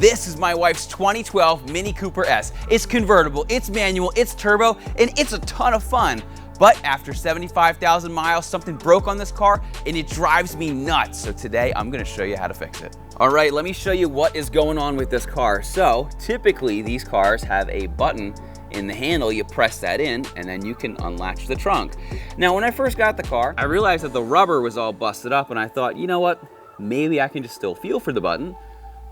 This is my wife's 2012 Mini Cooper S. It's convertible, it's manual, it's turbo, and it's a ton of fun. But after 75,000 miles, something broke on this car and it drives me nuts. So today I'm gonna show you how to fix it. All right, let me show you what is going on with this car. So typically these cars have a button in the handle. You press that in and then you can unlatch the trunk. Now, when I first got the car, I realized that the rubber was all busted up and I thought, you know what? Maybe I can just still feel for the button,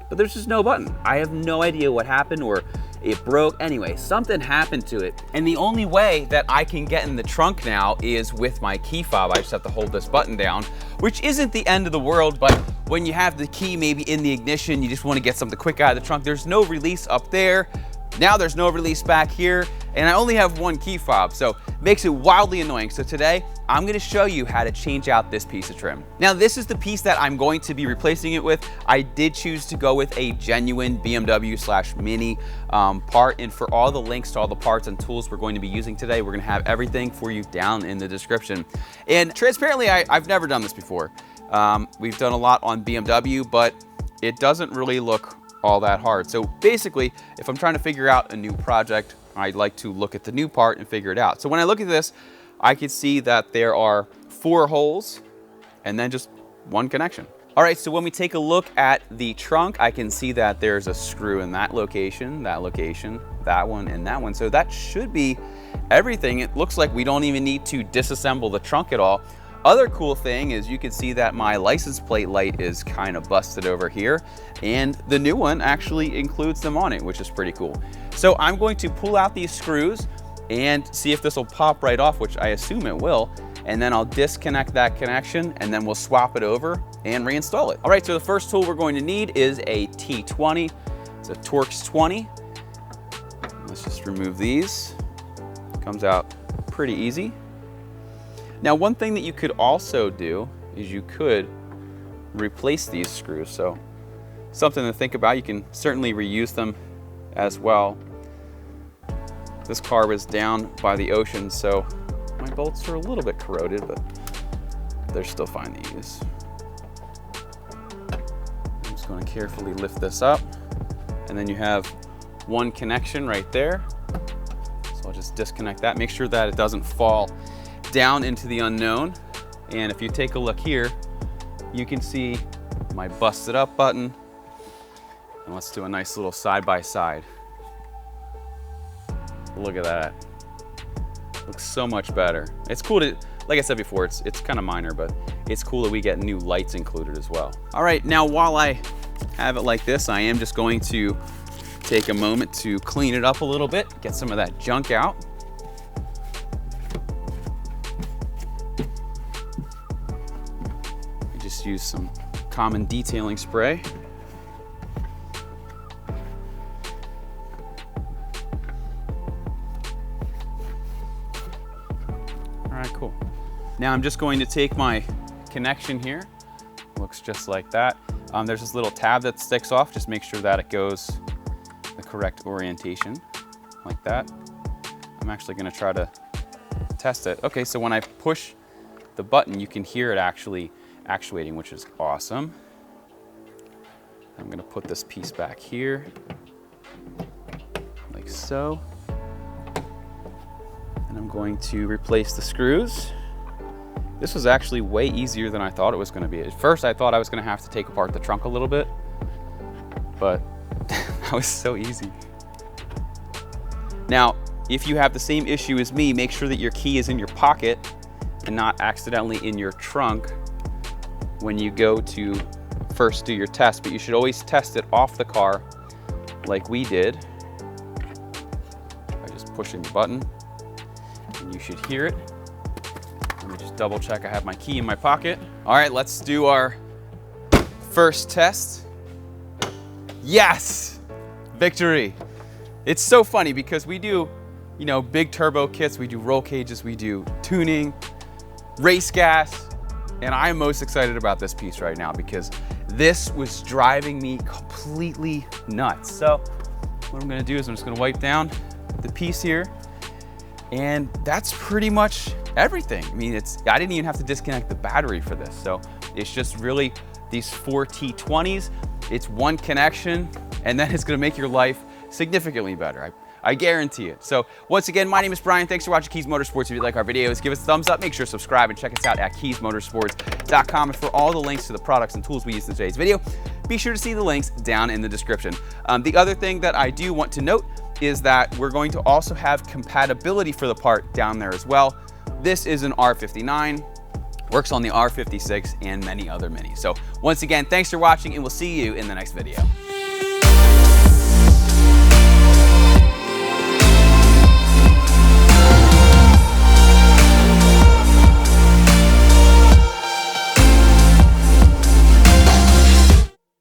but there's just no button. I have no idea what happened, or it broke. Anyway, something happened to it. And the only way that I can get in the trunk now is with my key fob. I just have to hold this button down, which isn't the end of the world, but when you have the key maybe in the ignition, you just want to get something quick out of the trunk. There's no release up there. Now there's no release back here, and I only have one key fob, so it makes it wildly annoying. So today, I'm gonna show you how to change out this piece of trim. Now, this is the piece that I'm going to be replacing it with. I did choose to go with a genuine BMW/Mini part, and for all the links to all the parts and tools we're going to be using today, we're gonna have everything for you down in the description. And transparently, I've never done this before. We've done a lot on BMW, but it doesn't really look all that hard. So basically, if I'm trying to figure out a new project, I'd like to look at the new part and figure it out. So when I look at this, I can see that there are 4 holes and then just one connection. All right, so when we take a look at the trunk, I can see that there's a screw in that location, that one, and that one. So that should be everything. It looks like we don't even need to disassemble the trunk at all. Other cool thing is you can see that my license plate light is kind of busted over here, and the new one actually includes them on it, which is pretty cool. So I'm going to pull out these screws and see if this will pop right off, which I assume it will, and then I'll disconnect that connection and then we'll swap it over and reinstall it. All right, so the first tool we're going to need is a T20. It's a Torx 20. Let's just remove these. Comes out pretty easy. Now, one thing that you could also do is you could replace these screws. So something to think about. You can certainly reuse them as well. This car was down by the ocean, so my bolts are a little bit corroded, but they're still fine to use. I'm just going to carefully lift this up, and then you have one connection right there. So I'll just disconnect that. Make sure that it doesn't fall down into the unknown. And if you take a look here, you can see my busted up button. And let's do a nice little side by side. Look at that. Looks so much better. It's cool to, like I said before, it's kind of minor, but it's cool that we get new lights included as well. All right, now while I have it like this, I am just going to take a moment to clean it up a little bit, get some of that junk out. Just use some common detailing spray. All right, cool. Now I'm just going to take my connection here. Looks just like that. There's this little tab that sticks off. Just make sure that it goes the correct orientation, like that. I'm actually gonna try to test it. Okay, so when I push the button, you can hear it actually actuating, which is awesome. I'm gonna put this piece back here, like so. And I'm going to replace the screws. This was actually way easier than I thought it was gonna be. At first, I thought I was gonna have to take apart the trunk a little bit, but that was so easy. Now, if you have the same issue as me, make sure that your key is in your pocket and not accidentally in your trunk when you go to first do your test, but you should always test it off the car like we did by just pushing the button, and you should hear it. Let me just double check I have my key in my pocket. All right, let's do our first test. Yes, victory. It's so funny because we do, you know, big turbo kits, we do roll cages, we do tuning, race gas, and I'm most excited about this piece right now because this was driving me completely nuts. So what I'm gonna do is I'm just gonna wipe down the piece here, and that's pretty much everything. I mean, I didn't even have to disconnect the battery for this. So it's just really these 4 T20s. It's one connection, and that is going to make your life significantly better. I guarantee it. So once again, my name is Bryan. Thanks for watching Kies Motorsports. If you like our videos, give us a thumbs up, make sure to subscribe, and check us out at kiesmotorsports.com. And for all the links to the products and tools we use in today's video, be sure to see the links down in the description. The other thing that I do want to note is that we're going to also have compatibility for the part down there as well. This is an R59, works on the R56 and many other minis. So once again, thanks for watching, and we'll see you in the next video.